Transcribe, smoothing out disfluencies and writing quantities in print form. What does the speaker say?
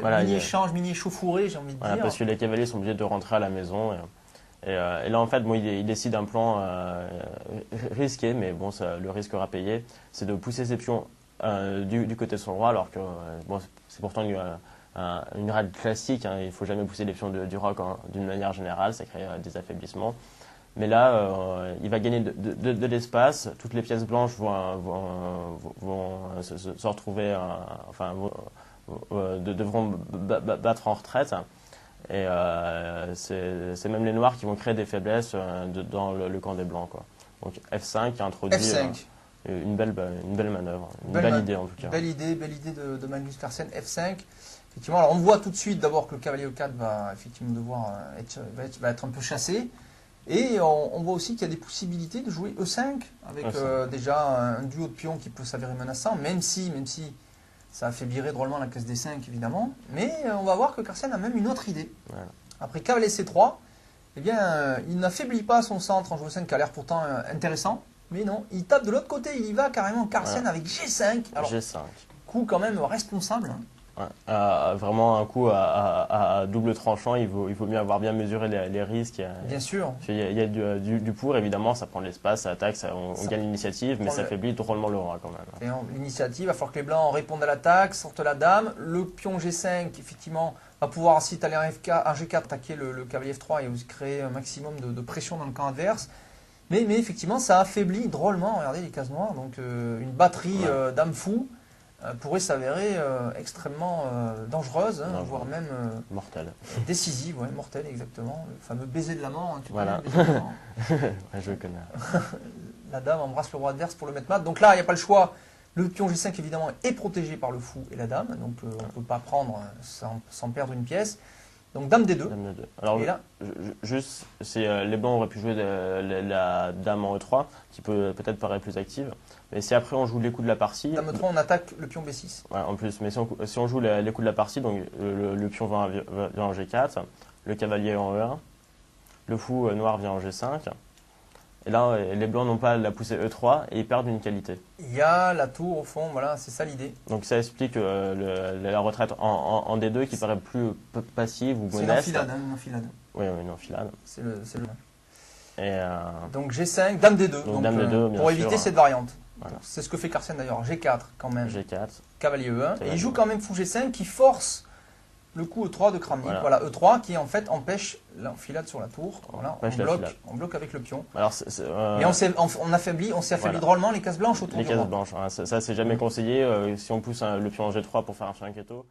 Voilà, mini-échange, mini-échauffourée, j'ai envie de voilà, dire. parce que les cavaliers sont obligés de rentrer à la maison. Et là, en fait, bon, il décide un plan risqué, mais bon, le risque aura payé. C'est de pousser ses pions du côté de son roi, alors que bon, c'est pourtant une règle classique. Hein, il ne faut jamais pousser les pions du roi d'une manière générale, ça crée des affaiblissements. Mais là, il va gagner de l'espace. Toutes les pièces blanches vont se retrouver, devront battre en retraite. Et c'est même les noirs qui vont créer des faiblesses dans le camp des blancs, quoi. Donc F5 qui introduit F5. Une belle manœuvre, une belle idée en tout cas. Belle idée de Magnus Carlsen. F5. Effectivement, alors on voit tout de suite d'abord que le cavalier E4 va effectivement devoir être un peu chassé. Et on voit aussi qu'il y a des possibilités de jouer E5 avec déjà un duo de pions qui peut s'avérer menaçant, même si ça affaiblirait drôlement la case D5 évidemment. Mais on va voir que Carlsen a même une autre idée. Voilà. Après cavalier C3, eh bien, il n'affaiblit pas son centre en jouant 5 qui a l'air pourtant intéressant. Mais non, il tape de l'autre côté, il y va carrément Carlsen avec G5. Alors, G5. Coup quand même responsable. Hein. Ouais. Vraiment un coup à double tranchant, il vaut mieux avoir bien mesuré les risques. Bien sûr. Il y a du pour, évidemment, ça prend de l'espace, ça attaque, on gagne l'initiative, mais ça affaiblit drôlement le roi quand même. Et l'initiative, il va falloir que les blancs répondent à l'attaque, sortent la dame. Le pion G5, effectivement, va pouvoir ensuite aller en G4, attaquer le cavalier F3 et aussi créer un maximum de pression dans le camp adverse. Mais effectivement, ça affaiblit drôlement, regardez les cases noires, donc une batterie dame fou pourrait s'avérer extrêmement dangereuse, hein, voire même mortelle. Décisive, mortelle exactement. Le fameux baiser de la mort. Hein, voilà. Je le connais. La dame embrasse le roi adverse pour le mettre mat. Donc là, il n'y a pas le choix. Le pion G5 évidemment est protégé par le fou et la dame, donc on ne peut pas prendre sans perdre une pièce. Donc dame D2. Dame D2. Alors et là, juste, les blancs auraient pu jouer la dame en E3, qui peut-être paraître plus active. Mais si après on joue les coups de la partie. Dame E3, on attaque le pion B6. Ouais, en plus, mais si on joue les coups de la partie, donc le pion va en G4, le cavalier en E1, le fou noir vient en G5. Et là, les blancs n'ont pas la poussée E3 et ils perdent une qualité. Il y a la tour au fond, voilà, c'est ça l'idée. Donc ça explique la retraite en D2 qui paraît plus passive ou modeste. C'est une enfilade. Oui, une enfilade. C'est le. Et donc G5, dame D2. Donc dame D2, bien pour sûr, éviter cette variante. Voilà. C'est ce que fait Carlsen d'ailleurs. G4 quand même. G4. Cavalier E1. Et il joue quand même fou G5 qui force le coup E3 de Kramnik. Voilà. E3 qui en fait empêche l'enfilade sur la tour. Voilà, on bloque avec le pion. Alors, mais on s'est affaibli drôlement les cases blanches autour du roi. Les cases blanches, hein, ça c'est jamais conseillé. Si on pousse le pion en G3 pour faire un fianchetto.